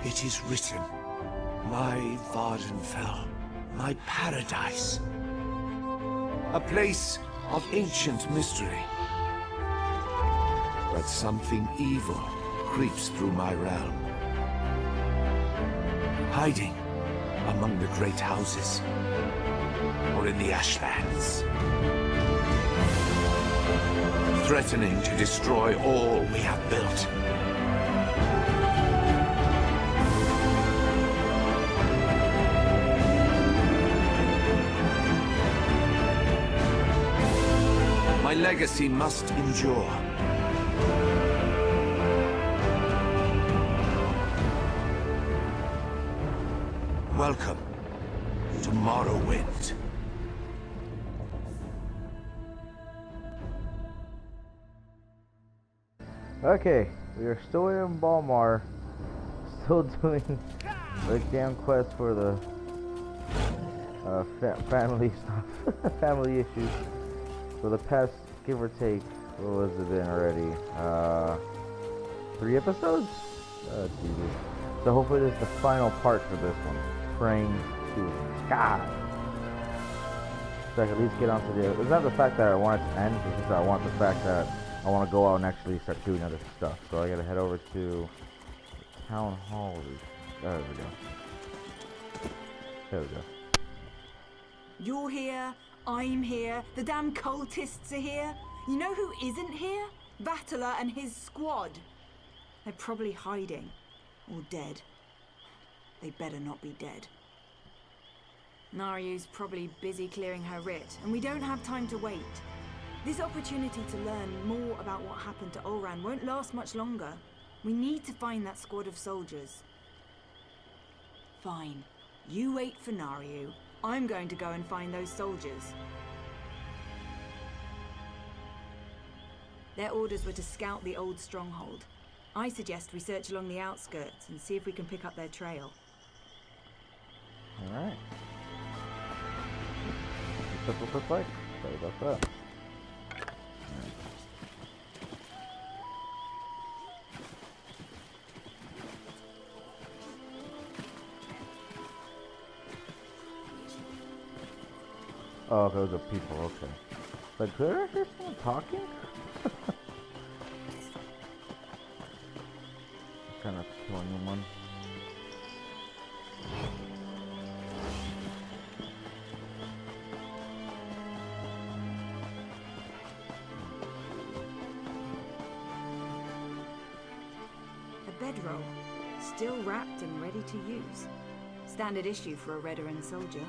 It is written, my Vardenfell, my paradise. A place of ancient mystery. But something evil creeps through my realm. Hiding among the great houses, or in the ashlands. Threatening to destroy all we have built. My legacy must endure. Welcome to Morrowind. Okay, we are still in Balmar, still doing the damn quest for the family stuff, family issues. For the past, give or take, what was it been already? 3 episodes? Jesus. So hopefully this is the final part for this one. Praying to God. So I can at least get onto the... It's not the fact that I want it to end, it's just that I want the fact that I want to go out and actually start doing other stuff. So I gotta head over to Town Hall. There we go. There we go. You're here, I'm here, the damn cultists are here. You know who isn't here? Battler and his squad. They're probably hiding. Or dead. They better not be dead. Nariu's probably busy clearing her writ, and we don't have time to wait. This opportunity to learn more about what happened to Olran won't last much longer. We need to find that squad of soldiers. Fine. You wait for Nariu. I'm going to go and find those soldiers. Their orders were to scout the old stronghold. I suggest we search along the outskirts and see if we can pick up their trail. Alright. That's what it's like. Sorry about that. Oh, those are people, okay. But could I hear someone talking? Kind of killing one. A bedroll, still wrapped and ready to use. Standard issue for a veteran soldier.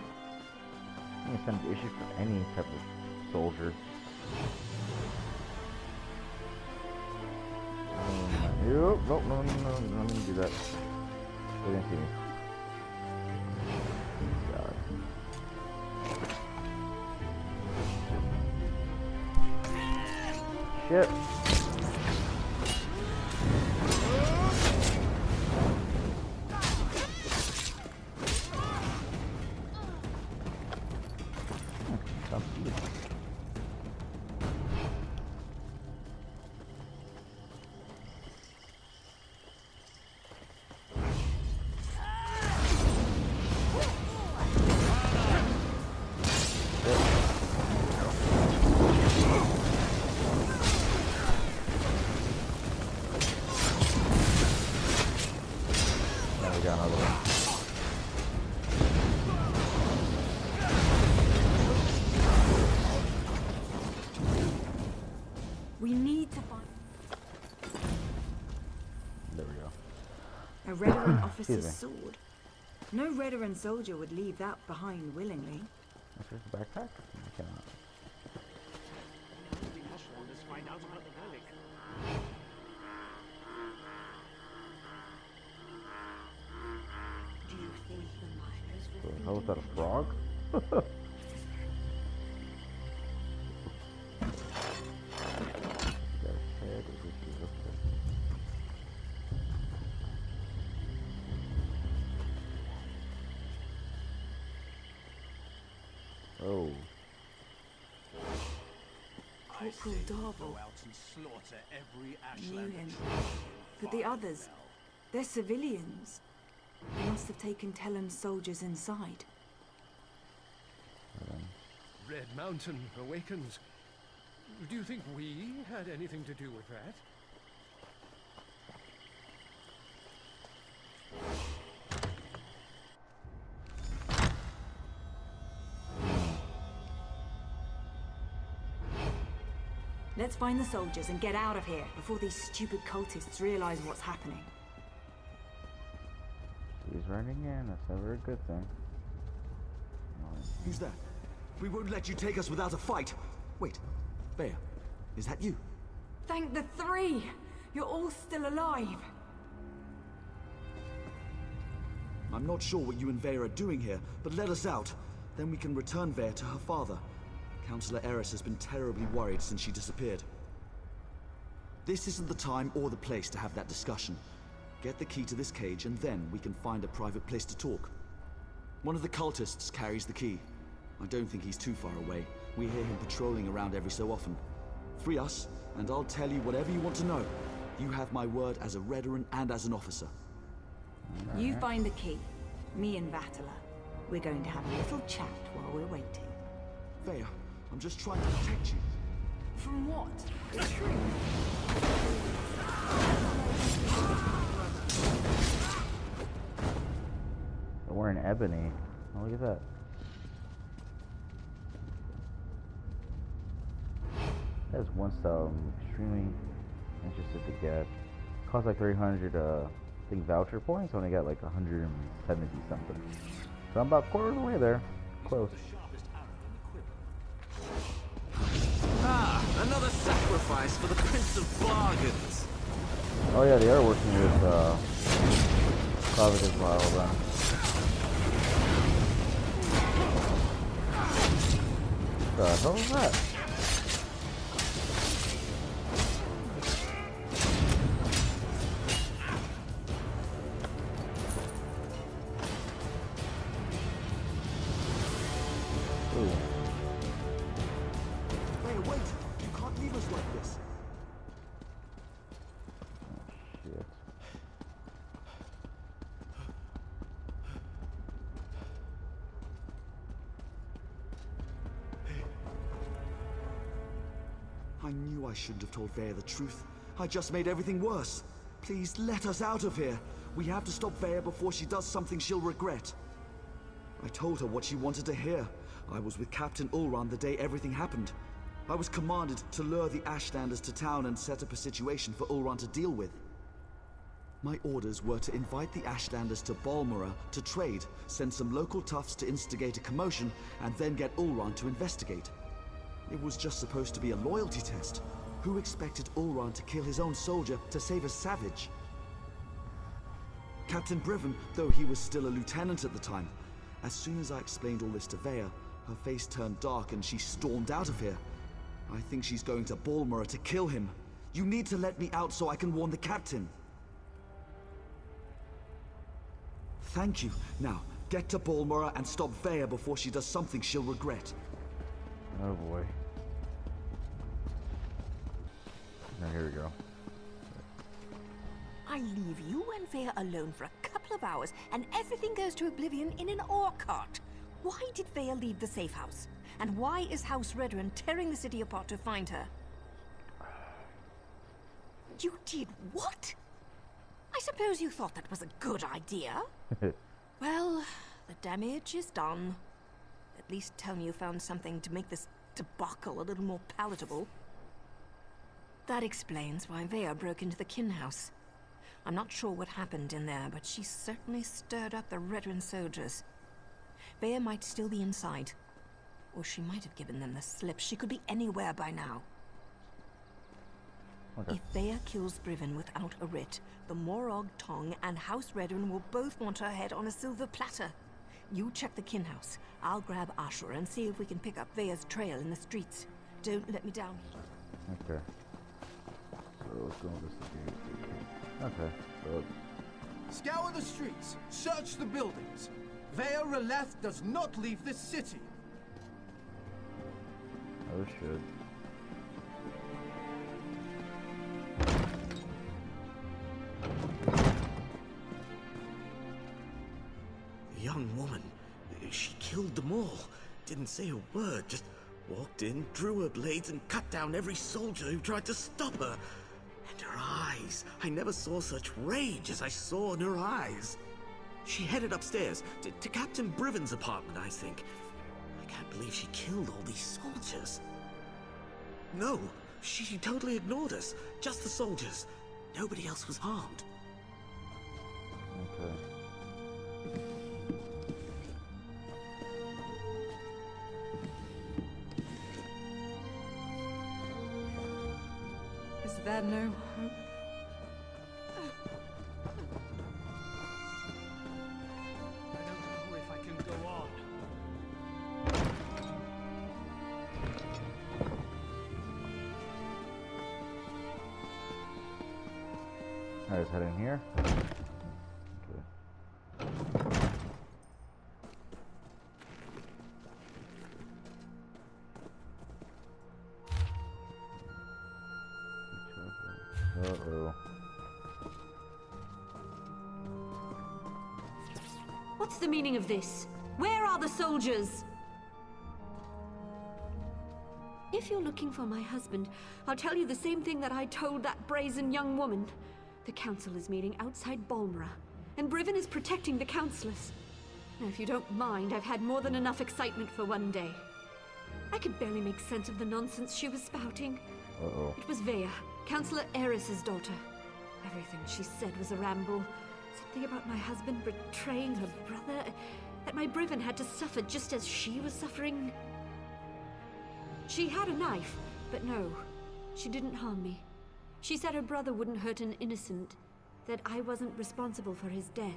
I think standard issue for any type of soldier. Nope, nope, no, let me do that. They didn't see me. God. Shit. We need to find... There we go. A Redoran officer's sword. No Redoran soldier would leave that behind willingly. That's just a backpack? I cannot. How was that, a frog? Oh. Corporal Darvel. Knew him. But the others, they're civilians. They must have taken Tellem's soldiers inside. Red Mountain awakens. Do you think we had anything to do with that? Let's find the soldiers and get out of here before these stupid cultists realize what's happening. He's running in. That's never a good thing. Who's that? We won't let you take us without a fight. Wait, Vea, is that you? Thank the three! You're all still alive. I'm not sure what you and Vea are doing here, but let us out. Then we can return Vea to her father. Councillor Eris has been terribly worried since she disappeared. This isn't the time or the place to have that discussion. Get the key to this cage and then we can find a private place to talk. One of the cultists carries the key. I don't think he's too far away. We hear him patrolling around every so often. Free us, and I'll tell you whatever you want to know. You have my word as a veteran and as an officer. You find the key. Me and Vatala. We're going to have a little chat while we're waiting. Vea, I'm just trying to protect you. From what? The truth? They're wearing ebony. Oh, look at that. That's one style I'm extremely interested to get. Costs like 300 I think voucher points. Only got like 170 something. So I'm about quarter of the way there. Close. Ah, another sacrifice for the Prince of Bargains. Oh yeah, they are working with Slavic as well then. What the hell is that? I knew I shouldn't have told Vea the truth. I just made everything worse. Please let us out of here. We have to stop Vea before she does something she'll regret. I told her what she wanted to hear. I was with Captain Ulran the day everything happened. I was commanded to lure the Ashlanders to town and set up a situation for Ulran to deal with. My orders were to invite the Ashlanders to Balmora to trade, send some local toughs to instigate a commotion, and then get Ulran to investigate. It was just supposed to be a loyalty test. Who expected Ulran to kill his own soldier to save a savage? Captain Briven, though he was still a lieutenant at the time, as soon as I explained all this to Vea, her face turned dark and she stormed out of here. I think she's going to Balmora to kill him. You need to let me out so I can warn the captain. Thank you. Now, get to Balmora and stop Vea before she does something she'll regret. Oh boy. Now here we go. I leave you and Vea alone for a couple of hours, and everything goes to oblivion in an ore cart. Why did Vea leave the safe house? And why is House Redrun tearing the city apart to find her? You did what? I suppose you thought that was a good idea? Well, the damage is done. At least tell me you found something to make this debacle a little more palatable. That explains why Vea broke into the kin house. I'm not sure what happened in there, but she certainly stirred up the Redrun soldiers. Vea might still be inside. Or she might have given them the slip. She could be anywhere by now. Okay. If Vea kills Briven without a writ, the Morog Tong and House Redrun will both want her head on a silver platter. You check the kin house. I'll grab Ashur and see if we can pick up Vea's trail in the streets. Don't let me down. Okay. So let's go on this again. Okay. So Scour the streets. Search the buildings. Vea Releth does not leave this city. oh shit. them all. Didn't say a word, just walked in, drew her blades, and cut down every soldier who tried to stop her. And her eyes. I never saw such rage as I saw in her eyes. She headed upstairs, to Captain Briven's apartment, I think. I can't believe she killed all these soldiers. No, she totally ignored us. Just the soldiers. Nobody else was harmed. Okay. Is there no hope? I don't know if I can go on. Alright, let's head in here. Uh-oh. What's the meaning of this? Where are the soldiers? If you're looking for my husband, I'll tell you the same thing that I told that brazen young woman. The council is meeting outside Balmora, and Briven is protecting the councillors. Now, if you don't mind, I've had more than enough excitement for one day. I could barely make sense of the nonsense she was spouting. Uh-oh. It was Vea, Councillor Eris's daughter. Everything she said was a ramble. Something about my husband betraying her brother, that my Briven had to suffer just as she was suffering. She had a knife, but no, she didn't harm me. She said her brother wouldn't hurt an innocent, that I wasn't responsible for his death.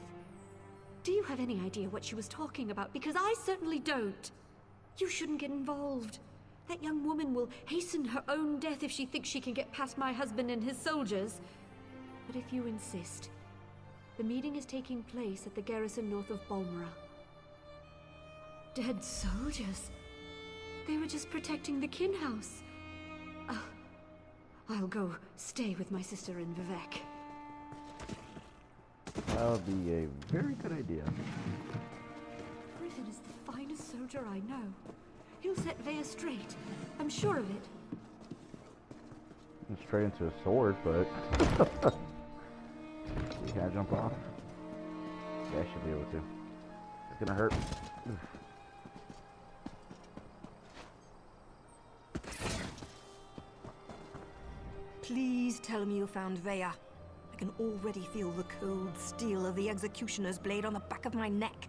Do you have any idea what she was talking about? Because I certainly don't. You shouldn't get involved. That young woman will hasten her own death if she thinks she can get past my husband and his soldiers. But if you insist, the meeting is taking place at the garrison north of Balmora. Dead soldiers? They were just protecting the kin house. I'll go stay with my sister in Vivek. That would be a very good idea. Briven is the finest soldier I know. He'll set Vea straight. I'm sure of it. Straight into a sword, but you can't jump off. Yeah, I should be able to. It's gonna hurt. Oof. Please tell me you found Vea. I can already feel the cold steel of the executioner's blade on the back of my neck.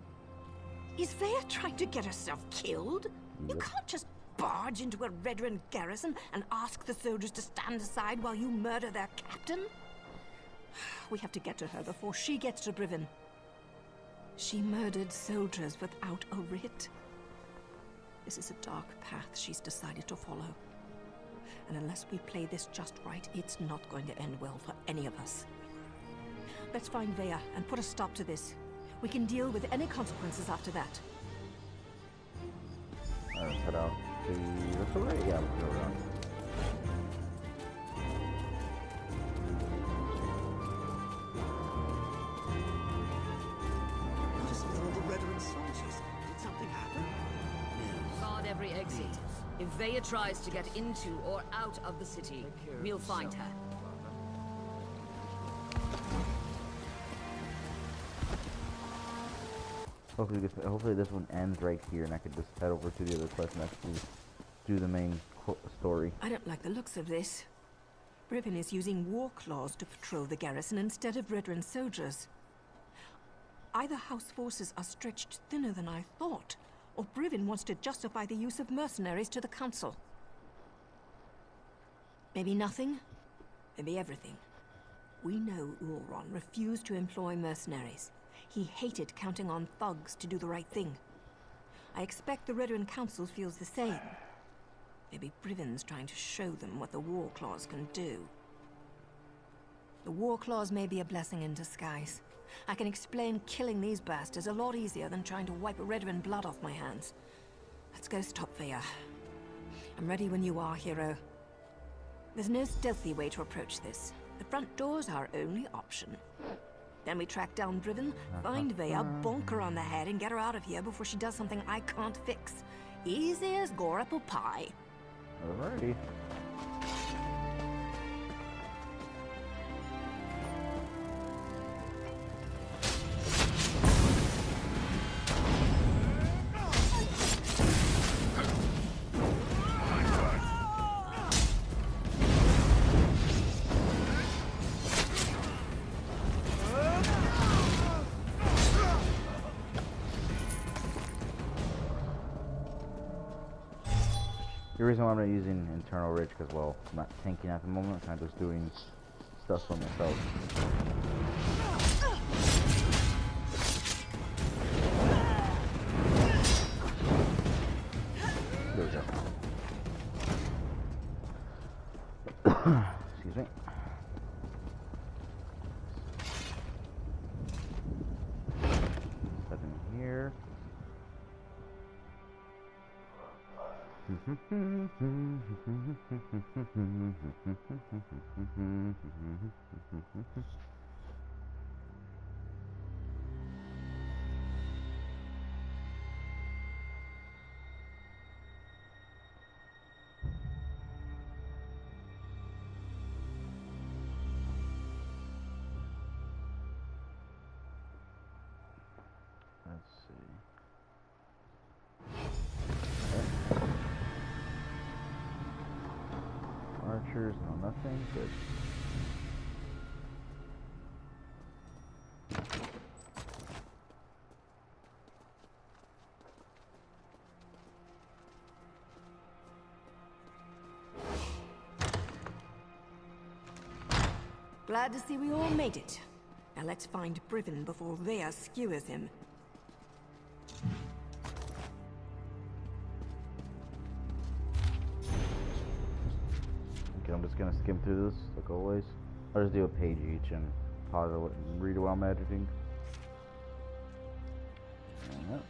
Is Vea trying to get herself killed? You can't just barge into a Redrun garrison and ask the soldiers to stand aside while you murder their captain. We have to get to her before she gets to Briven. She murdered soldiers without a writ. This is a dark path she's decided to follow. And unless we play this just right, it's not going to end well for any of us. Let's find Vea and put a stop to this. We can deal with any consequences after that. Alright, head out to this way? Yeah, let's go around. Just saw all the Redrun soldiers. Did something happen? Guard every exit. If Vea tries to get into or out of the city, we'll find her. Hopefully this one ends right here, and I could just head over to the other quest and actually do the main story. I don't like the looks of this. Briven is using war claws to patrol the garrison instead of Redrun soldiers. Either house forces are stretched thinner than I thought, or Briven wants to justify the use of mercenaries to the council. Maybe nothing, maybe everything. We know Ulron refused to employ mercenaries. He hated counting on thugs to do the right thing. I expect the Redrun Council feels the same. Maybe Briven's trying to show them what the War Claws can do. The War Claws may be a blessing in disguise. I can explain killing these bastards a lot easier than trying to wipe Redrun blood off my hands. Let's go stop Vea. I'm ready when you are, hero. There's no stealthy way to approach this. The front door's our only option. Then we track down Driven, find Vea, bonk her on the head, and get her out of here before she does something I can't fix. Easy as gore apple pie. Alrighty. The reason why I'm not using internal rage because, well, I'm not tanking at the moment. I'm just doing stuff for myself. There we go. Excuse me. Step in here. Let's see. Archers, no nothing, good. Glad to see we all made it. Now let's find Briven before Vea skewers him. Okay, I'm just gonna skim through this, like always. I'll just do a page each and pause it and read it while I'm editing. Yep.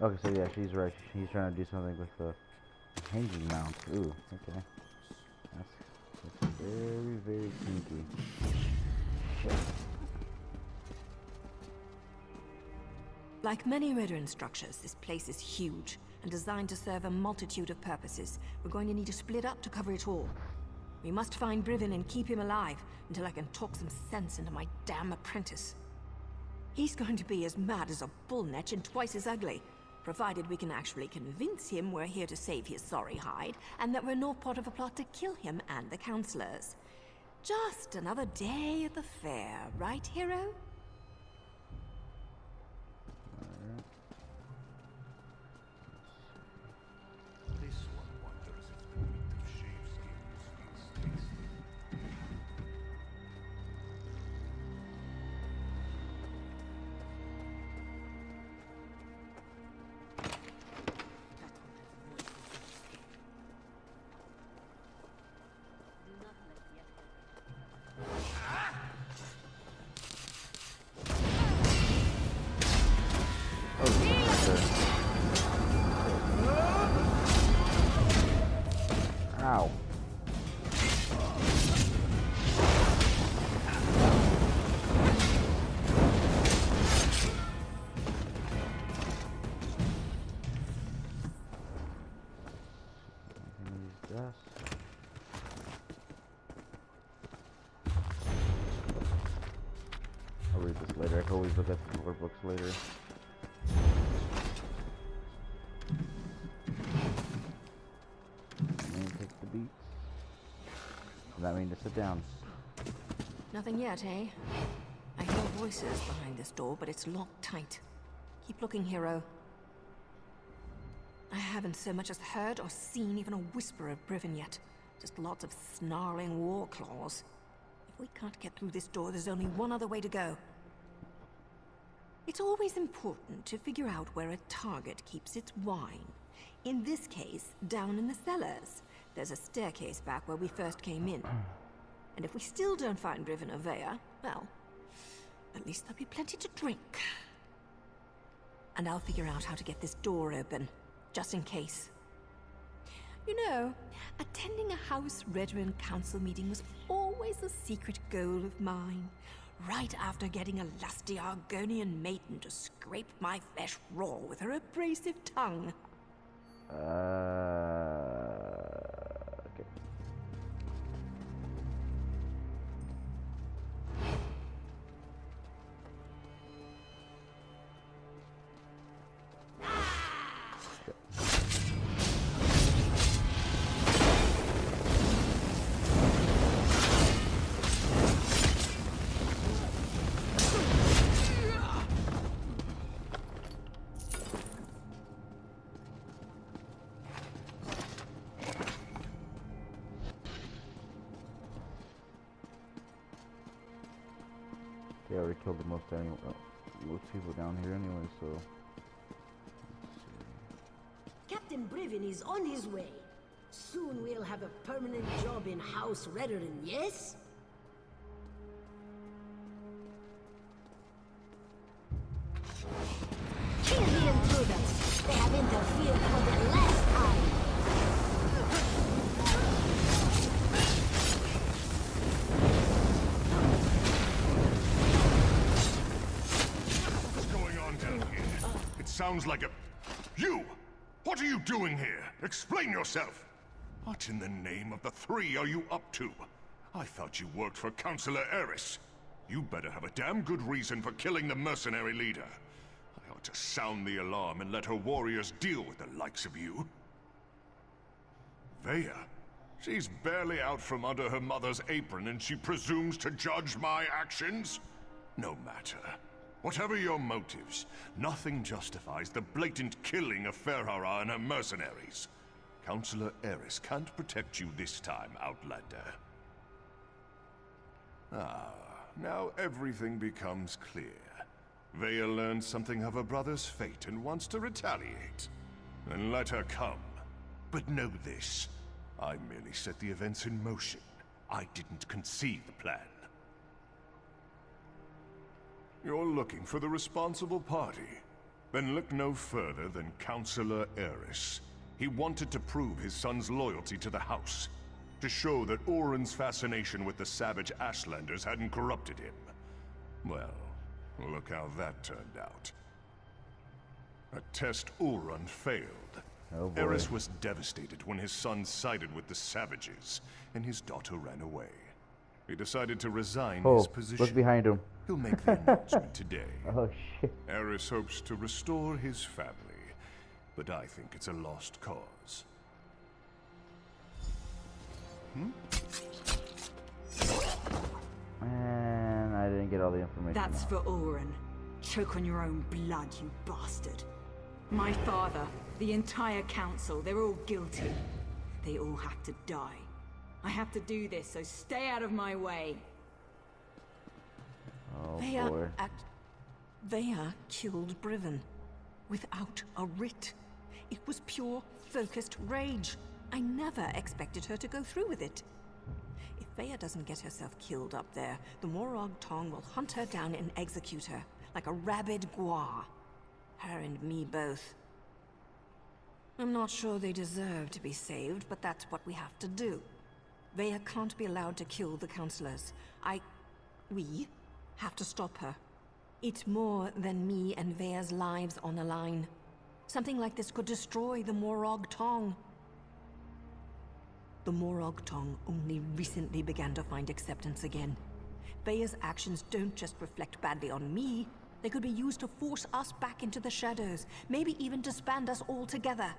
Okay, so yeah, she's right. He's trying to do something with the hanging mount. Ooh, okay. That's very, very kinky. Shit. Like many Redern structures, this place is huge and designed to serve a multitude of purposes. We're going to need to split up to cover it all. We must find Briven and keep him alive until I can talk some sense into my damn apprentice. He's going to be as mad as a bullnetch and twice as ugly, provided we can actually convince him we're here to save his sorry hide and that we're not part of a plot to kill him and the counselors. Just another day at the fair, right, hero? This one wonders if the meat of sheepskins is tasty. Ow. I'll read this later. I can always look at the lore books later. Take the beats. Does that mean to sit down? Nothing yet, eh? I hear voices behind this door, but it's locked tight. Keep looking, hero. I haven't so much as heard or seen even a whisper of Briven yet. Just lots of snarling war claws. If we can't get through this door, there's only one other way to go. It's always important to figure out where a target keeps its wine. In this case, down in the cellars. There's a staircase back where we first came in. And if we still don't find Briven or Vea, well, at least there'll be plenty to drink. And I'll figure out how to get this door open, just in case. You know, attending a House Veteran Council meeting was always a secret goal of mine. Right after getting a lusty Argonian maiden to scrape my flesh raw with her abrasive tongue. Okay. They already killed the most people down here anyway, so. Captain Brivin is on his way. Soon we'll have a permanent job in House Veteran, yes? Kill the intruders! They have interfered for the last time! What's going on down here? It sounds like a... You! What are you doing here? Explain yourself! What in the name of the three are you up to? I thought you worked for Councillor Eris. You better have a damn good reason for killing the mercenary leader. I ought to sound the alarm and let her warriors deal with the likes of you. Vea? She's barely out from under her mother's apron and she presumes to judge my actions? No matter. Whatever your motives, nothing justifies the blatant killing of Ferrara and her mercenaries. Councillor Eris can't protect you this time, Outlander. Ah, now everything becomes clear. Vea learned something of her brother's fate and wants to retaliate. Then let her come. But know this, I merely set the events in motion. I didn't conceive the plan. You're looking for the responsible party. Then look no further than Councillor Eris. He wanted to prove his son's loyalty to the House. To show that Oren's fascination with the savage Ashlanders hadn't corrupted him. Well, look how that turned out. A test Oren failed. Oh boy. Eris was devastated when his son sided with the savages, and his daughter ran away. He decided to resign his position. Look behind him. He'll make the announcement today. Oh shit. Eris hopes to restore his family, but I think it's a lost cause. And I didn't get all the information. That's out. for Oren. Choke on your own blood, you bastard. My father, the entire council, they're all guilty. They all have to die. I have to do this, so stay out of my way. Oh boy. Vea killed Brivin. Without a writ. It was pure, focused rage. I never expected her to go through with it. If Vea doesn't get herself killed up there, the Morrowind Tong will hunt her down and execute her, like a rabid gua. Her and me both. I'm not sure they deserve to be saved, but that's what we have to do. Vea can't be allowed to kill the councillors. We have to stop her. It's more than me and Vea's lives on the line. Something like this could destroy the Morrowind Tong. The Morrowind Tong only recently began to find acceptance again. Vea's actions don't just reflect badly on me. They could be used to force us back into the shadows, maybe even disband us all together.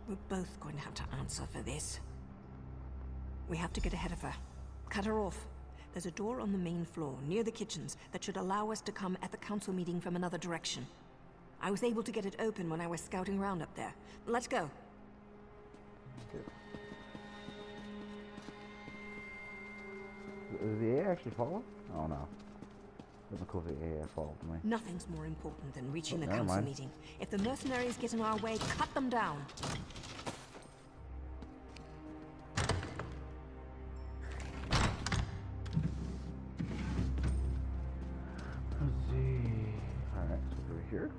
We're both going to have to answer for this. We have to get ahead of her. Cut her off. There's a door on the main floor, near the kitchens, that should allow us to come at the council meeting from another direction. I was able to get it open when I was scouting around up there. Let's go. Did the AI actually follow? Oh no. Doesn't cool if the AI followed me. Nothing's more important than reaching the never council mind. meeting. If the mercenaries get in our way, cut them down. Let's see. Alright, so over here.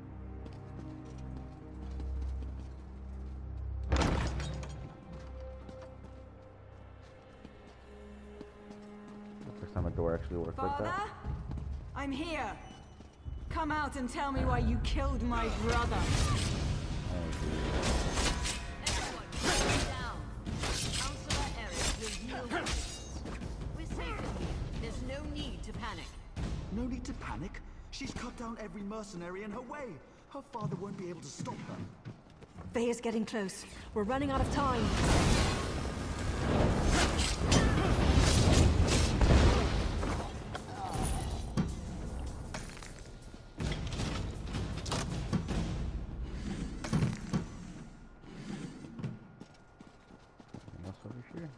first time a door actually worked like Father? that. I'm here. Come out and tell me why you killed my brother. Everyone, calm down. Counselor Eris will yield resistance. We're safe in here. There's no need to panic. No need to panic. She's cut down every mercenary in her way. Her father won't be able to stop her. Veya's getting close. We're running out of time. Anything else over here?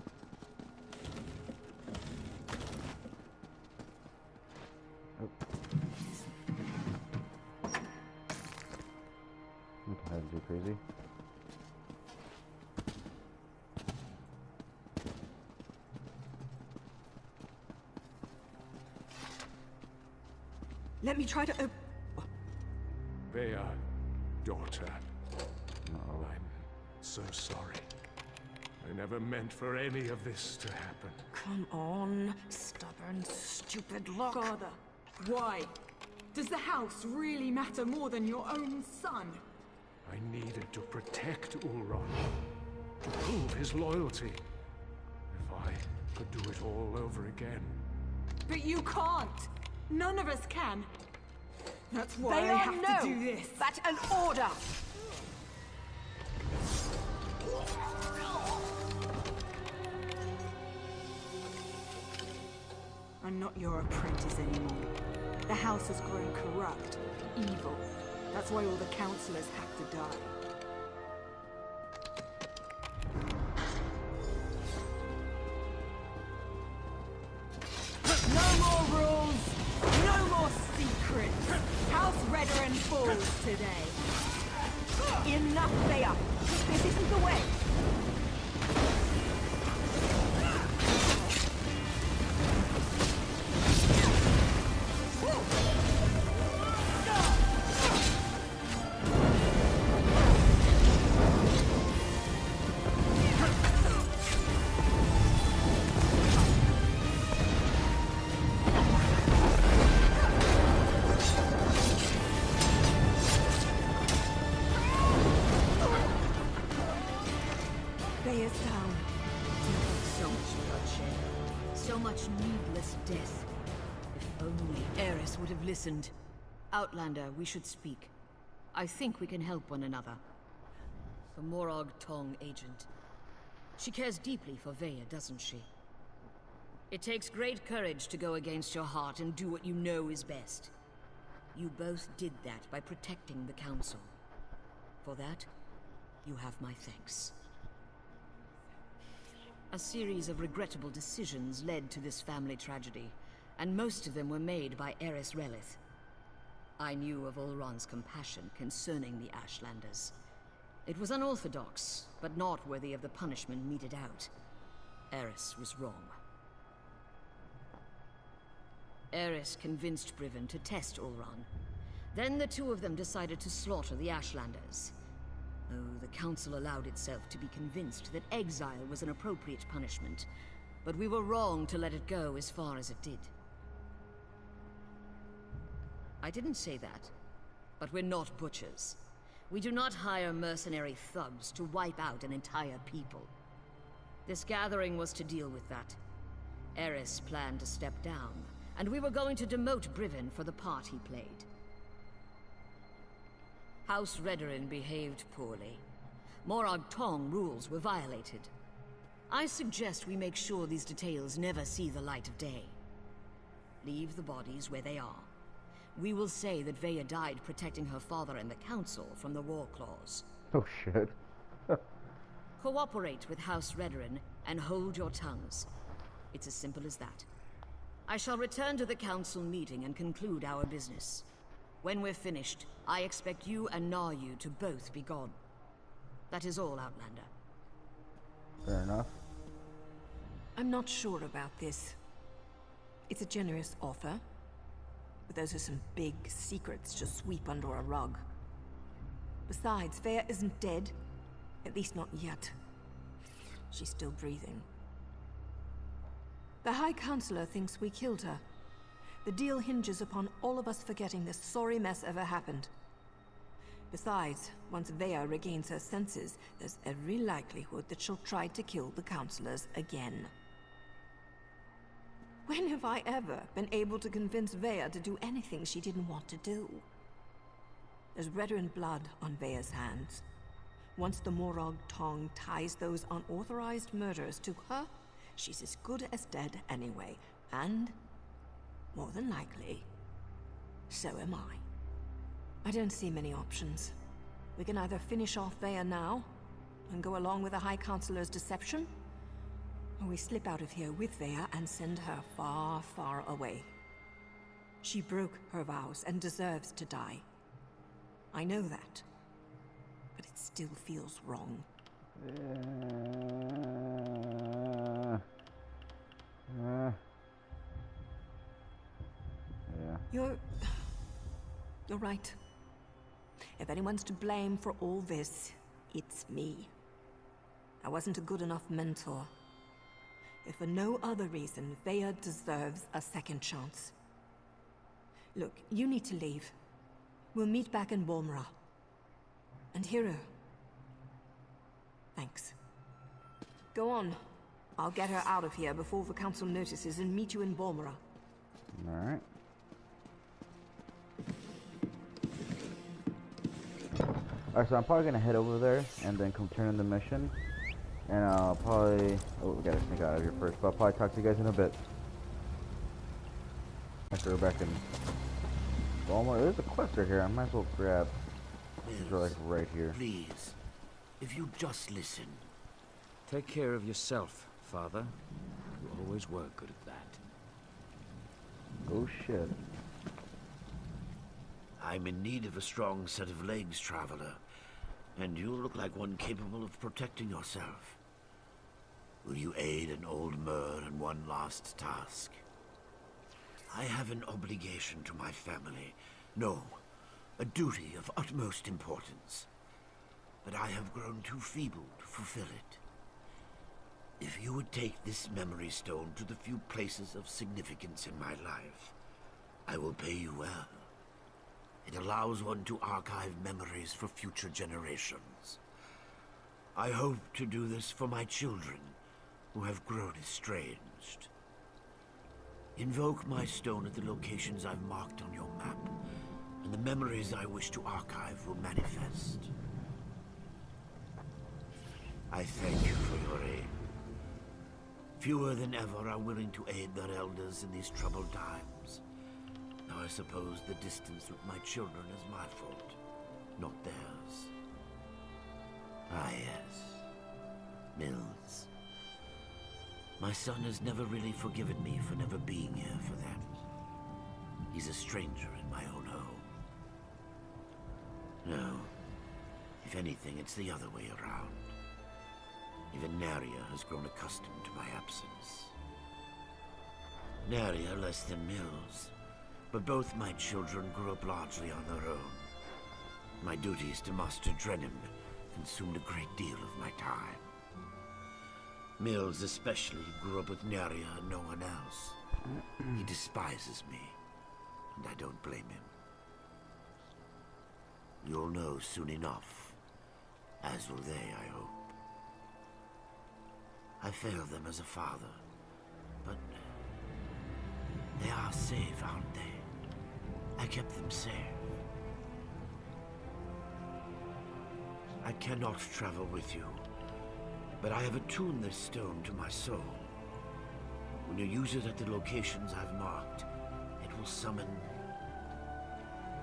Oh. We can have to do crazy. Let me try to open. Vea, daughter. No. I'm so sorry. I never meant for any of this to happen. Come on, stubborn, stupid look. Father, why? Does the house really matter more than your own son? I needed to protect Ulron, to prove his loyalty. If I could do it all over again. But you can't. None of us can. That's why They I all have know to do this. that's an order. I'm not your apprentice anymore. The house has grown corrupt, evil. That's why all the counselors have to die. No more rules! No more secrets! House Redoran falls today. Enough, Veya. This isn't the way. Veya's down. So much bloodshed. So much needless death. If only Eris would have listened. Outlander, we should speak. I think we can help one another. The Morag Tong agent. She cares deeply for Veya, doesn't she? It takes great courage to go against your heart and do what you know is best. You both did that by protecting the Council. For that, you have my thanks. A series of regrettable decisions led to this family tragedy, and most of them were made by Eris Relith. I knew of Ulron's compassion concerning the Ashlanders. It was unorthodox, but not worthy of the punishment meted out. Eris was wrong. Eris convinced Briven to test Ulron. Then the two of them decided to slaughter the Ashlanders. Oh, the Council allowed itself to be convinced that exile was an appropriate punishment, but we were wrong to let it go as far as it did. I didn't say that, but we're not butchers. We do not hire mercenary thugs to wipe out an entire people. This gathering was to deal with that. Eris planned to step down, and we were going to demote Briven for the part he played. House Redoran behaved poorly. Morag Tong rules were violated. I suggest we make sure these details never see the light of day. Leave the bodies where they are. We will say that Veya died protecting her father and the Council from the War Claws. Oh shit. Cooperate with House Redoran and hold your tongues. It's as simple as that. I shall return to the Council meeting and conclude our business. When we're finished, I expect you and Naryu to both be gone. That is all, Outlander. Fair enough. I'm not sure about this. It's a generous offer, but those are some big secrets to sweep under a rug. Besides, Veya isn't dead. At least not yet. She's still breathing. The High Counselor thinks we killed her. The deal hinges upon all of us forgetting this sorry mess ever happened. Besides, once Vea regains her senses, there's every likelihood that she'll try to kill the counselors again. When have I ever been able to convince Vea to do anything she didn't want to do? There's veteran blood on Vea's hands. Once the Morag tongue ties those unauthorized murders to her, she's as good as dead anyway, and more than likely, so am I. I don't see many options. We can either finish off Vea now, and go along with the High Counselor's deception, or we slip out of here with Vea and send her far, far away. She broke her vows and deserves to die. I know that, but it still feels wrong. Yeah. You're right. If anyone's to blame for all this, it's me. I wasn't a good enough mentor. If for no other reason, Vea deserves a second chance. Look, you need to leave. We'll meet back in Bormra. And Hero. Thanks. Go on. I'll get her out of here before the council notices and meet you in Bormra. Alright. Alright, so I'm probably gonna head over there and then come turn in the mission. And I'll probably... Oh, we gotta sneak out of here first, but I'll probably talk to you guys in a bit. After we're back in Walmart. There's a quest right here, I might as well grab. These are like right here. Please, if you just listen. Take care of yourself, Father. You always were good at that. Oh shit. I'm in need of a strong set of legs, Traveler. And you look like one capable of protecting yourself. Will you aid an old Mer in one last task? I have an obligation to my family. No, a duty of utmost importance. But I have grown too feeble to fulfill it. If you would take this memory stone to the few places of significance in my life, I will pay you well. It allows one to archive memories for future generations. I hope to do this for my children, who have grown estranged. Invoke my stone at the locations I've marked on your map, and the memories I wish to archive will manifest. I thank you for your aid. Fewer than ever are willing to aid their elders in these troubled times. Now I suppose the distance with my children is my fault, not theirs. Ah yes, Mills. My son has never really forgiven me for never being here for them. He's a stranger in my own home. No, if anything, it's the other way around. Even Naria has grown accustomed to my absence. Naria less than Mills. But both my children grew up largely on their own. My duties to Master Drennan consumed a great deal of my time. Mills especially grew up with Naria and no one else. He despises me, and I don't blame him. You'll know soon enough, as will they, I hope. I failed them as a father, but they are safe, aren't they? I kept them safe. I cannot travel with you, but I have attuned this stone to my soul. When you use it at the locations I've marked, it will summon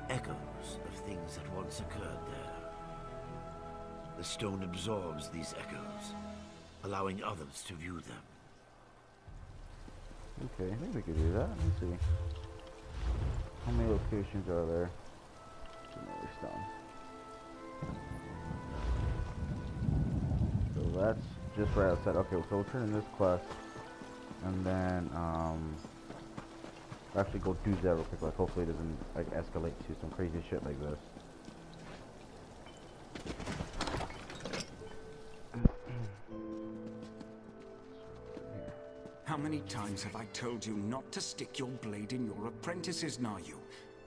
echoes of things that once occurred there. The stone absorbs these echoes, allowing others to view them. Okay, I think we could do that. Let's see. How many locations are there? Another stone. So that's just right outside. Okay, so we'll turn in this quest, and then actually go do that real quick. Like hopefully it doesn't like escalate to some crazy shit like this. How many times have I told you not to stick your blade in your apprentice's Nayu?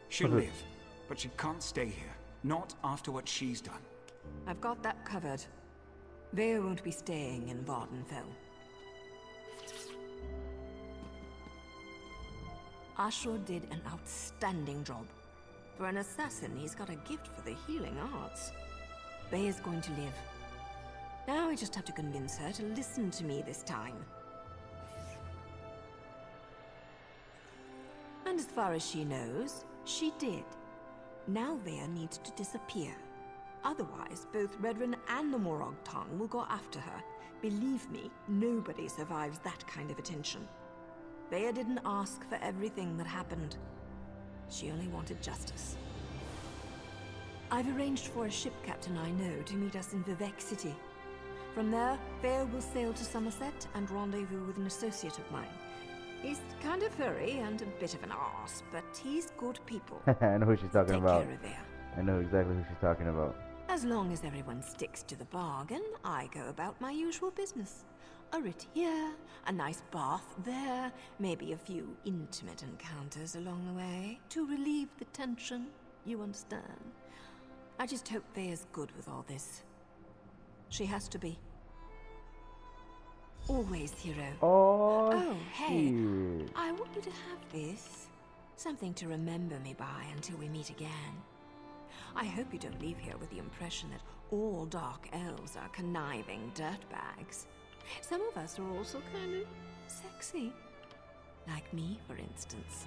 She'll live, but she can't stay here. Not after what she's done. I've got that covered. Vea won't be staying in Vardenfell. Ashur did an outstanding job. For an assassin, he's got a gift for the healing arts. Vea's going to live. Now I just have to convince her to listen to me this time. And as far as she knows, she did. Now Vea needs to disappear. Otherwise, both Redren and the Morag tongue will go after her. Believe me, nobody survives that kind of attention. Vea didn't ask for everything that happened. She only wanted justice. I've arranged for a ship captain I know to meet us in Vivek City. From there, Vea will sail to Somerset and rendezvous with an associate of mine. He's kind of furry and a bit of an arse, but he's good people. I know who she's talking about. Take care of Vea. I know exactly who she's talking about. As long as everyone sticks to the bargain, I go about my usual business. A writ here, a nice bath there, maybe a few intimate encounters along the way to relieve the tension, you understand? I just hope Vea's good with all this. She has to be. Always, hero. Oh, hey, shit. I want you to have this. Something to remember me by until we meet again. I hope you don't leave here with the impression that all dark elves are conniving dirtbags. Some of us are also kind of sexy. Like me, for instance.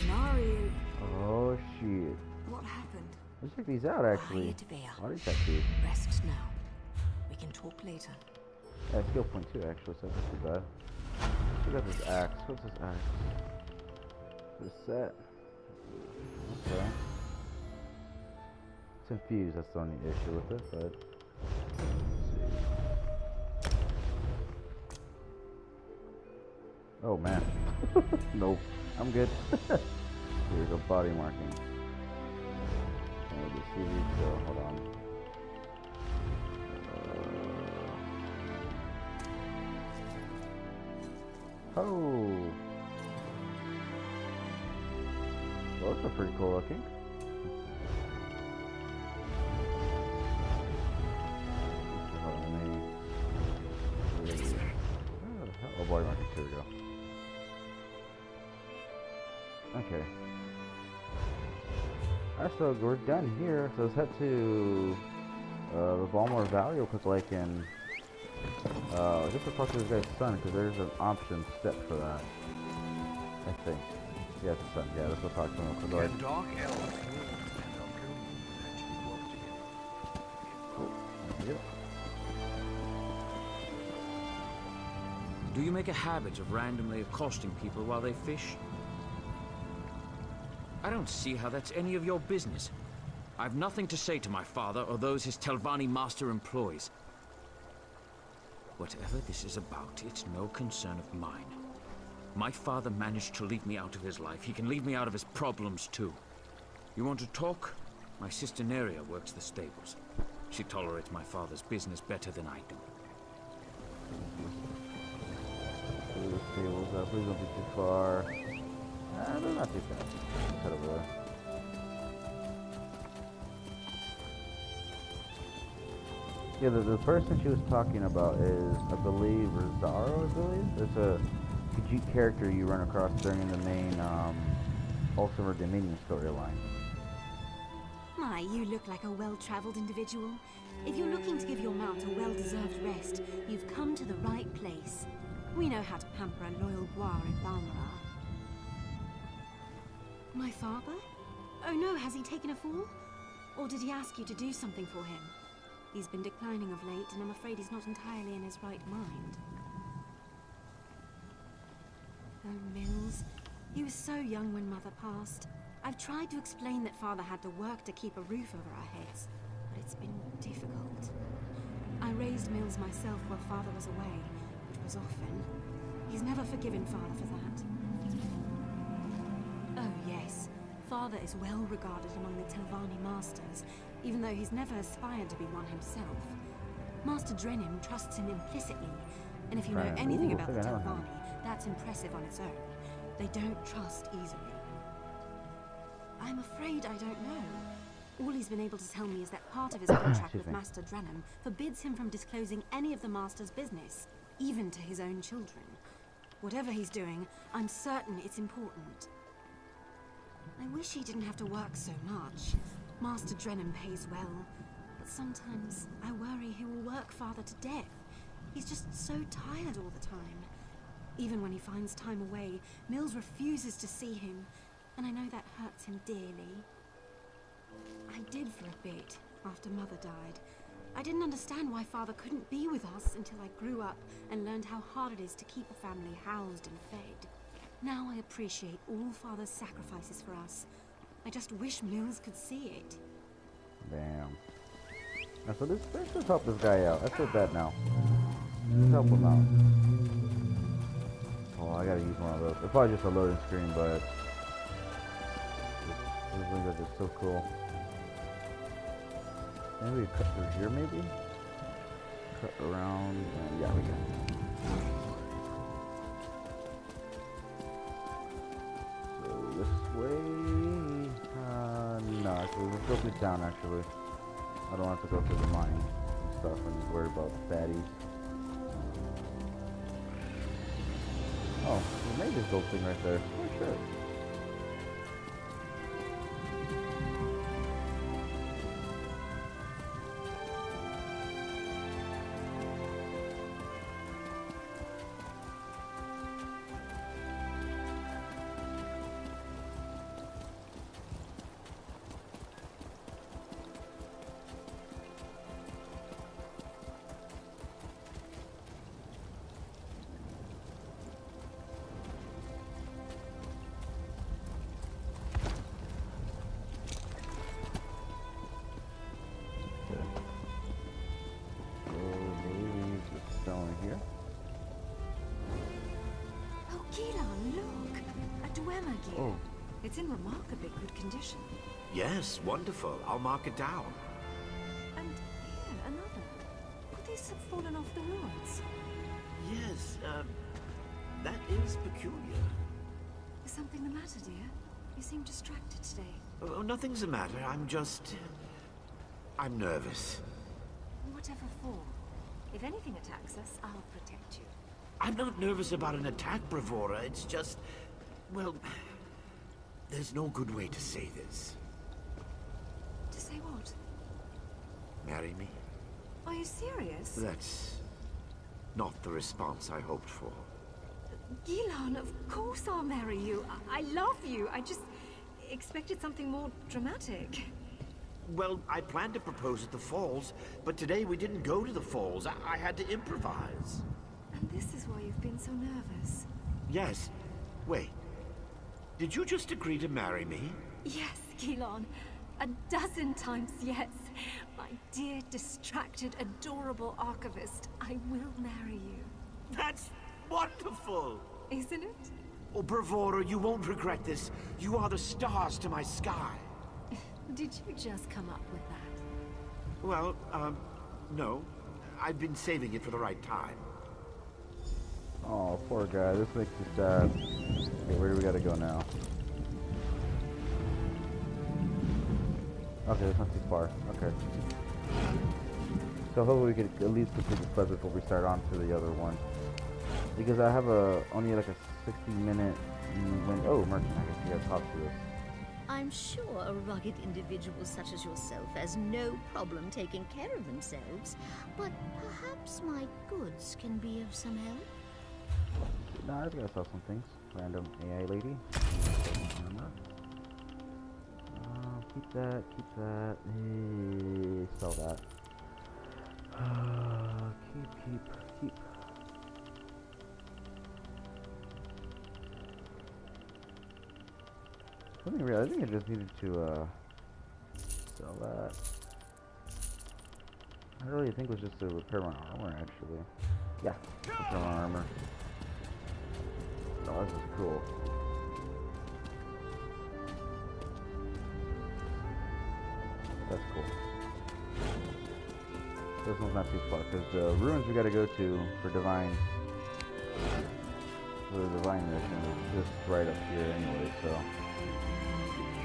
Mario. Oh, shit. What happened? Let's check these out, actually. Why did that do? Rest now. We can talk later. Yeah, skill point 2, actually, so that's not too bad. We got this axe. What's this axe? This set. Okay. It's infused, that's the only issue with it, but... Let's see. Oh, man. Nope. I'm good. Here we go, body marking. See these go. Hold on. Oh, those are pretty cool looking. Oh, body marking. Here we go. Okay. Alright, so we're done here. So let's head to the Balmore Valley real quick, like in just to talk to this guy's son, because there's an option step for that. I think. Yeah, it's the son. Yeah, let's go talk to him real quick. Can dark elves Cool. Yep. Do you make a habit of randomly accosting people while they fish? I don't see how that's any of your business. I've nothing to say to my father or those his Telvanni master employs. Whatever this is about, it's no concern of mine. My father managed to leave me out of his life. He can leave me out of his problems, too. You want to talk? My sister Neria works the stables. She tolerates my father's business better than I do. The stables up. Please don't be too far. They're not too fast. Head over there. Yeah, the person she was talking about is, I believe, Rosario, I believe? It's a Khajiit character you run across during the main Ultimate Dominion storyline. My, you look like a well-traveled individual. If you're looking to give your mount a well-deserved rest, you've come to the right place. We know how to pamper a loyal Guar in Balmoral. My father? Oh no, has he taken a fall? Or did he ask you to do something for him? He's been declining of late, and I'm afraid he's not entirely in his right mind. Oh, Mills. He was so young when Mother passed. I've tried to explain that Father had to work to keep a roof over our heads, but it's been difficult. I raised Mills myself while Father was away, which was often. He's never forgiven Father for that. Oh, yes. Father is well regarded among the Telvanni masters, even though he's never aspired to be one himself. Master Drenim trusts him implicitly, And if you know Right. anything Ooh, about the look at that one. Telvanni, that's impressive on its own. They don't trust easily. I'm afraid I don't know. All he's been able to tell me is that part of his contract Excuse with me. Master Drenham forbids him from disclosing any of the Master's business, even to his own children. Whatever he's doing, I'm certain it's important. I wish he didn't have to work so much. Master Drenham pays well, but sometimes I worry he will work Father to death. He's just so tired all the time. Even when he finds time away, Mills refuses to see him, and I know that hurts him dearly. I did for a bit, after Mother died. I didn't understand why Father couldn't be with us until I grew up and learned how hard it is to keep a family housed and fed. Now I appreciate all Father's sacrifices for us. I just wish Mills could see it. Damn. Now, so let's just help this guy out. I feel bad now. Let's help him out. Oh, I gotta use one of those. It's probably just a loading screen, but those windows are so cool. Maybe we cut through here, maybe? Cut around. Yeah, we can. So this way. No, actually, let's go through town, actually. I don't have to go through the mine and stuff and worry about fatties. Oh, we made this gold thing right there. Oh, sure. Here. Oh, Gilon, look! A Dwemer gear. Oh. It's in remarkably good condition. Yes, wonderful. I'll mark it down. And here, another. Could these have fallen off the ruins? Yes, that is peculiar. Is something the matter, dear? You seem distracted today. Oh, nothing's the matter. I'm nervous. Whatever for. If anything attacks us, I'll protect you. I'm not nervous about an attack, Bravura. It's just... well... there's no good way to say this. To say what? Marry me? Are you serious? That's... not the response I hoped for. Gilon, of course I'll marry you. I love you. I just expected something more dramatic. Well, I planned to propose at the falls, but today we didn't go to the falls. I had to improvise. And this is why you've been so nervous. Yes. Wait. Did you just agree to marry me? Yes, Gilon. 12 times yes. My dear, distracted, adorable archivist, I will marry you. That's wonderful! Isn't it? Oh, Bravura, you won't regret this. You are the stars to my sky. Did you just come up with that? Well, no. I've been saving it for the right time. Oh, poor guy. This makes me sad. Okay, where do we gotta go now? Okay, that's not too far. Okay. So hopefully we could at least complete this quest before we start on to the other one. Because I have only like a 60-minute window. Oh, merchant, I guess you gotta talk to us. I'm sure a rugged individual such as yourself has no problem taking care of themselves, but perhaps my goods can be of some help? No, I think I saw some things. Random AI lady. Keep that, keep that. Hey, sell that. Keep. Something real. I think I just needed to sell that. I really think it was just to repair my armor, actually. Yeah, repair my armor. Oh, this is cool. That's cool. This one's not too far, because the ruins we gotta go to for Divine for the divine mission is just right up here anyway, so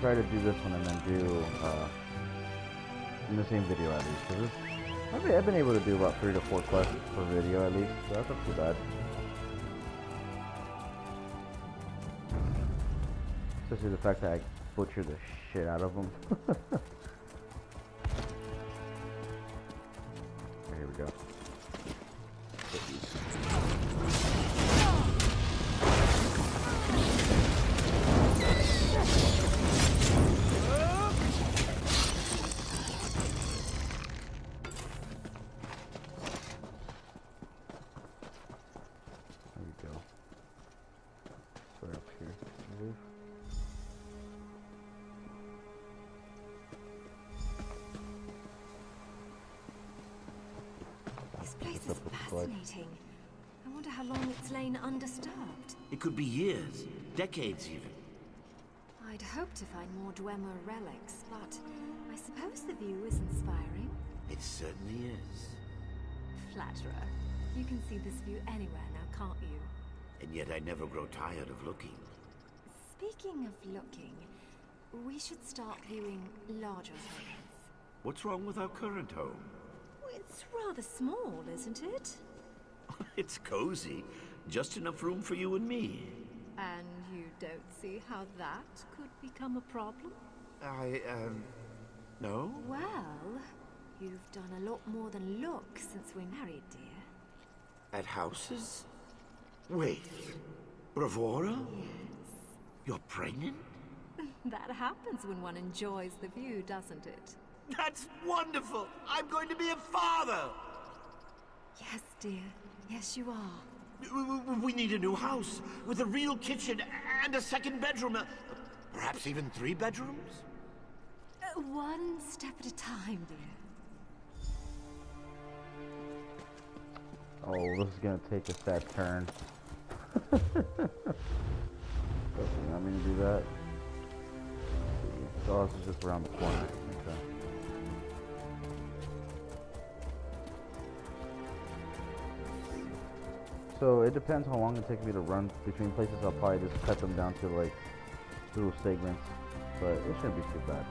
try to do this one and then do in the same video at least. Cause this, I've been able to do about 3 to 4 quests per video at least, so that's not too bad. Especially the fact that I butcher the shit out of them. Here we go. Fascinating. I wonder how long it's lain undisturbed. It could be years, decades even. I'd hoped to find more Dwemer relics, but I suppose the view is inspiring. It certainly is. Flatterer. You can see this view anywhere now, can't you? And yet I never grow tired of looking. Speaking of looking, we should start viewing larger things. What's wrong with our current home? It's rather small, isn't it? It's cozy. Just enough room for you and me. And you don't see how that could become a problem? No? Well, you've done a lot more than look since we married, dear. At houses? Wait. Bravura? Yes. You're pregnant? That happens when one enjoys the view, doesn't it? That's wonderful! I'm going to be a father! Yes, dear. Yes, you are. We need a new house, with a real kitchen and a second bedroom. Perhaps even 3 bedrooms? One step at a time, dear. Oh, this is gonna take a sad turn. Doesn't want me to do that. So this is just around the corner. Okay. So it depends how long it takes me to run between places. I'll probably just cut them down to like little segments, but it shouldn't be too bad.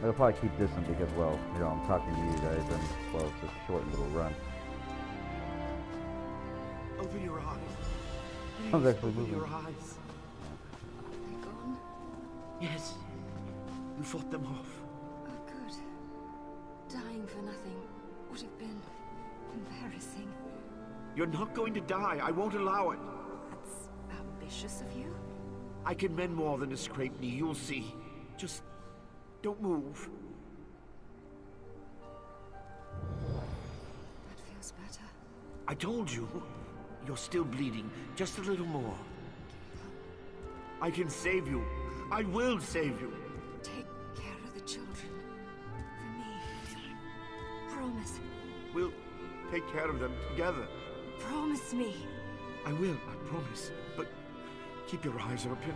I'll probably keep this one because, well, you know, I'm talking to you guys, and well, it's a short little run. Open your eyes. I was actually Open moving. your eyes. Are they gone? Yes. You fought them off. Oh, good. Dying for nothing would have been embarrassing. You're not going to die. I won't allow it. That's ambitious of you. I can mend more than a scraped knee. You'll see. Just don't move. That feels better. I told you. You're still bleeding. Just a little more. I can save you. I will save you. Take care of the children. For me. Promise. We'll take care of them together. Promise me. I will, I promise. But keep your eyes open.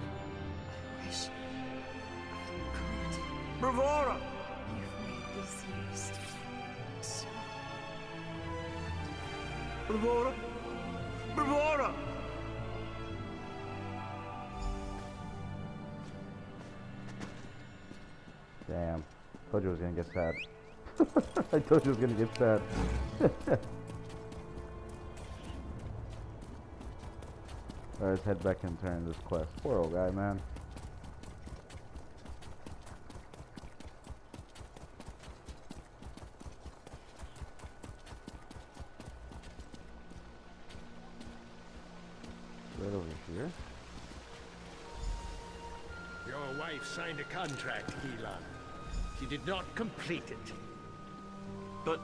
I wish I could. Bravura! You've made these years so... Bravura! Bravura! Damn. Told you I was gonna get sad. I told you I was gonna get sad. Alright, let's head back and turn this quest. Poor old guy, man. Right over here. Your wife signed a contract, Elon. She did not complete it. But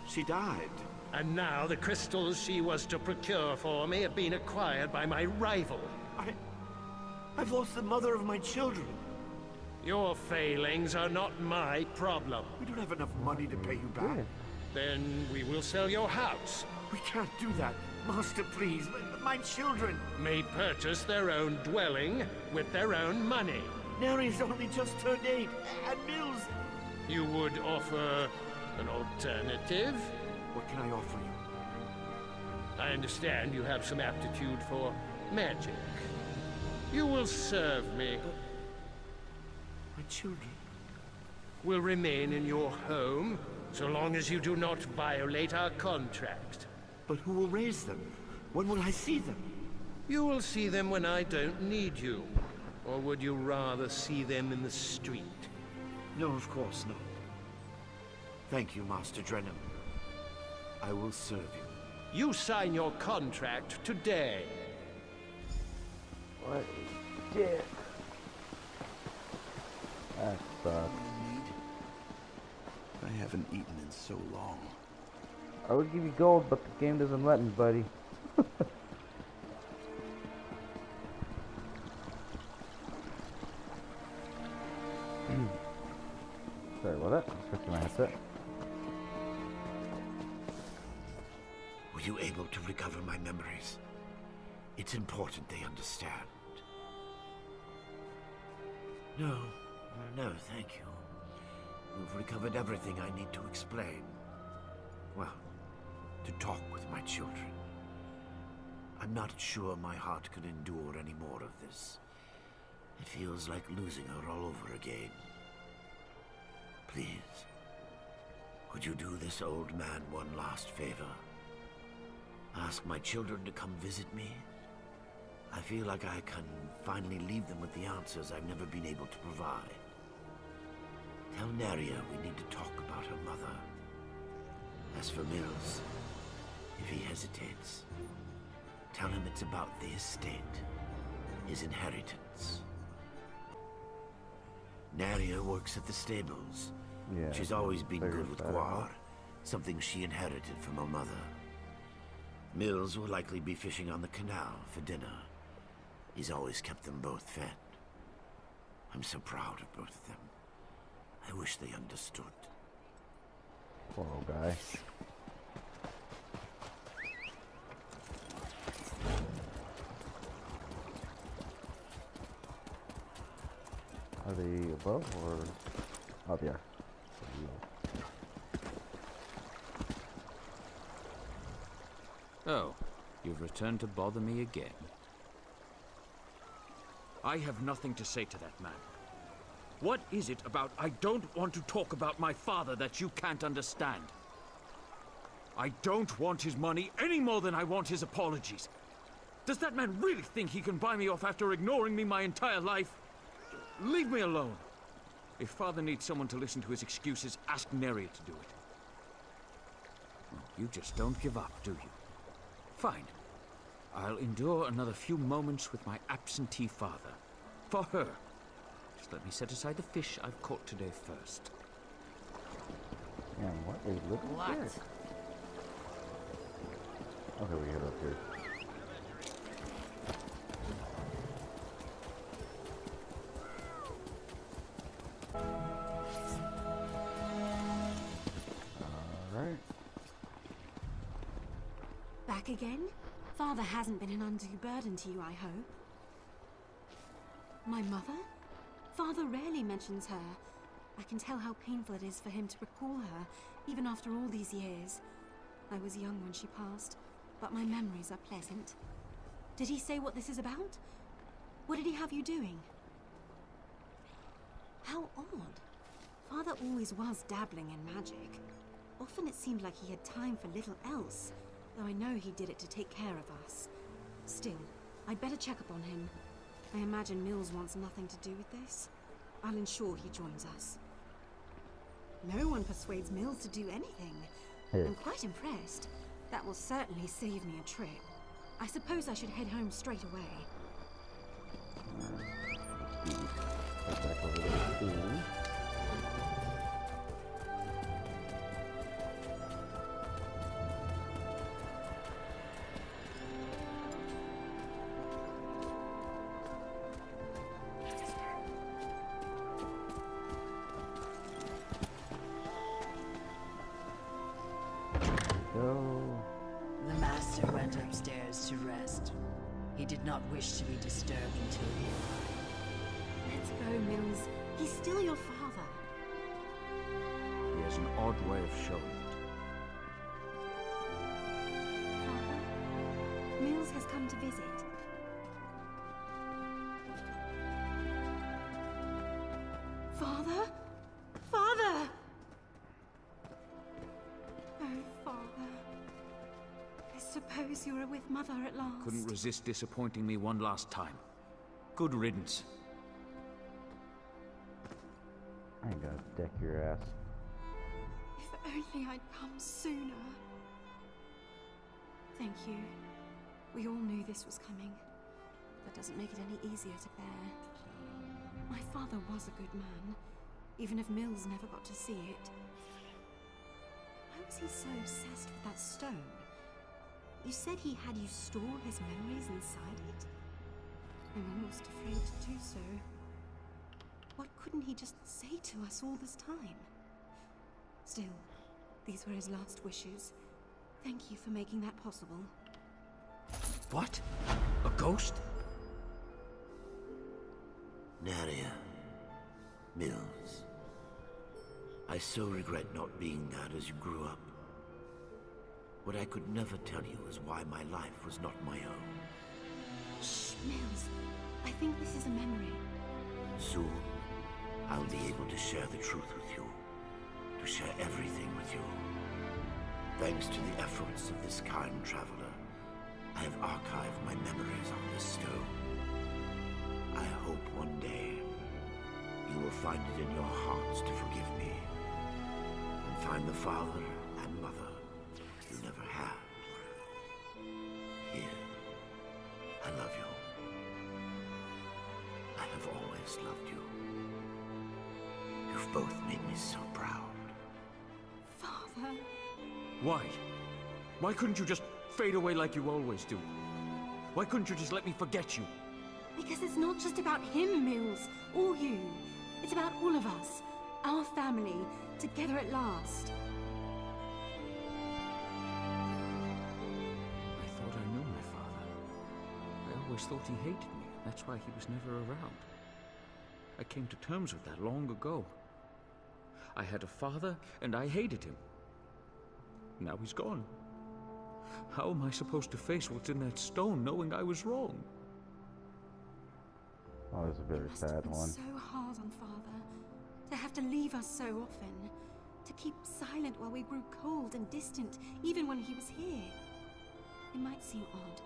she died. And now the crystals she was to procure for me have been acquired by my rival. I've lost the mother of my children. Your failings are not my problem. We don't have enough money to pay you back. Then we will sell your house. We can't do that. Master, please. My children. May purchase their own dwelling with their own money. Neri's only just turned 8. And Mills. You would offer an alternative? What can I offer you? I understand you have some aptitude for magic. You will serve me. My children will remain in your home so long as you do not violate our contract. But who will raise them? When will I see them? You will see them when I don't need you. Or would you rather see them in the street? No, of course not. Thank you, Master Drenham. I will serve you. You sign your contract today. What a dick. That sucks. I haven't eaten in so long. I would give you gold, but the game doesn't let me, buddy. Sorry about that. I'm switching my headset. Were you able to recover my memories? It's important they understand. No, thank you. You've recovered everything I need to explain. Well, to talk with my children. I'm not sure my heart could endure any more of this. It feels like losing her all over again. Please, would you do this old man one last favor? Ask my children to come visit me? I feel like I can finally leave them with the answers I've never been able to provide. Tell Neria we need to talk about her mother. As for Mills, if he hesitates, tell him it's about the estate, his inheritance. Neria works at the stables. Yeah, she's always been good with that guar, something she inherited from her mother. Mills will likely be fishing on the canal for dinner. He's always kept them both fed. I'm so proud of both of them. I wish they understood. Poor old guy. Are they above or... Oh, they are. Oh, you've returned to bother me again. I have nothing to say to that man. What is it about I don't want to talk about my father that you can't understand? I don't want his money any more than I want his apologies. Does that man really think he can buy me off after ignoring me my entire life? Leave me alone. If father needs someone to listen to his excuses, ask Neria to do it. Well, you just don't give up, do you? Fine. I'll endure another few moments with my absentee father. For her. Just let me set aside the fish I've caught today first. Man, what a little dick. Okay, we get up here. Alright. Back again? Father hasn't been an undue burden to you, I hope. My mother? Father rarely mentions her. I can tell how painful it is for him to recall her, even after all these years. I was young when she passed, but my memories are pleasant. Did he say what this is about? What did he have you doing? How odd. Father always was dabbling in magic. Often it seemed like he had time for little else, though I know he did it to take care of us. Still, I'd better check up on him. I imagine Mills wants nothing to do with this. I'll ensure he joins us. No one persuades Mills to do anything. I'm quite impressed. That will certainly save me a trip. I suppose I should head home straight away. Head back over there too. The master went upstairs to rest. He did not wish to be disturbed until he arrived. Let's go, Mills. He's still your father. He has an odd way of showing it. Mills has come to visit. Father? Father! Oh, Father. I suppose you are with Mother at last. Couldn't resist disappointing me one last time. Good riddance. I ain't gonna deck your ass. If only I'd come sooner. Thank you. We all knew this was coming. That doesn't make it any easier to bear. My father was a good man, even if Mills never got to see it. Why was he so obsessed with that stone? You said he had you store his memories inside it? I'm almost afraid to do so. What couldn't he just say to us all this time? Still, these were his last wishes. Thank you for making that possible. What? A ghost? Naria. Mills. I so regret not being that as you grew up. What I could never tell you is why my life was not my own. Shh, Mills. I think this is a memory. Soon, I'll be able to share the truth with you. To share everything with you. Thanks to the efforts of this kind traveler, I have archived my memories on this stone. I hope one day you will find it in your hearts to forgive me and find the father and mother you never had. Here, I love you. I have always loved you. You've both made me so proud. Father? Why? Why couldn't you just fade away like you always do? Why couldn't you just let me forget you? Because it's not just about him, Mills, or you. It's about all of us. Our family, together at last. I thought I knew my father. I always thought he hated me. That's why he was never around. I came to terms with that long ago. I had a father, and I hated him. Now he's gone. How am I supposed to face what's in that stone, knowing I was wrong? Oh, it's a very sad one. So hard on Father. To have to leave us so often. To keep silent while we grew cold and distant, even when he was here. It might seem odd,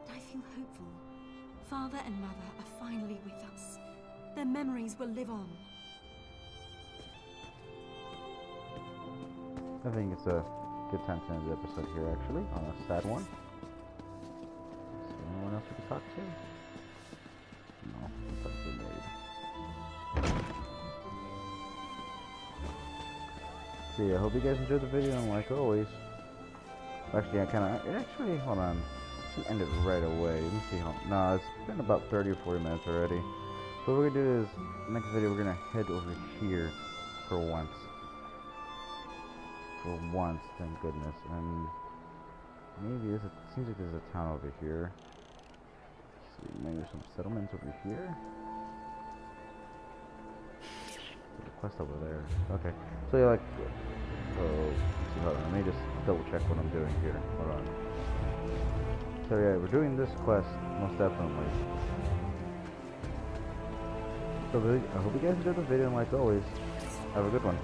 but I feel hopeful. Father and Mother are finally with us. Their memories will live on. I think it's a good time to end the episode here, actually, on a sad one. Is there anyone else we can talk to? No, that's been made. So yeah, I hope you guys enjoyed the video, and like always, actually hold on, it should end it right away. Let me see how, no, it's been about 30 or 40 minutes already. So what we're gonna do is, next video we're gonna head over here for once. For once, thank goodness. And maybe it seems like there's a town over here. Let's see, maybe there's some settlements over here. There's a quest over there. Okay. So yeah, like, hold on, let me just double check what I'm doing here. Hold on. So yeah, we're doing this quest, most definitely. So I hope you guys enjoyed the video, and like always, have a good one.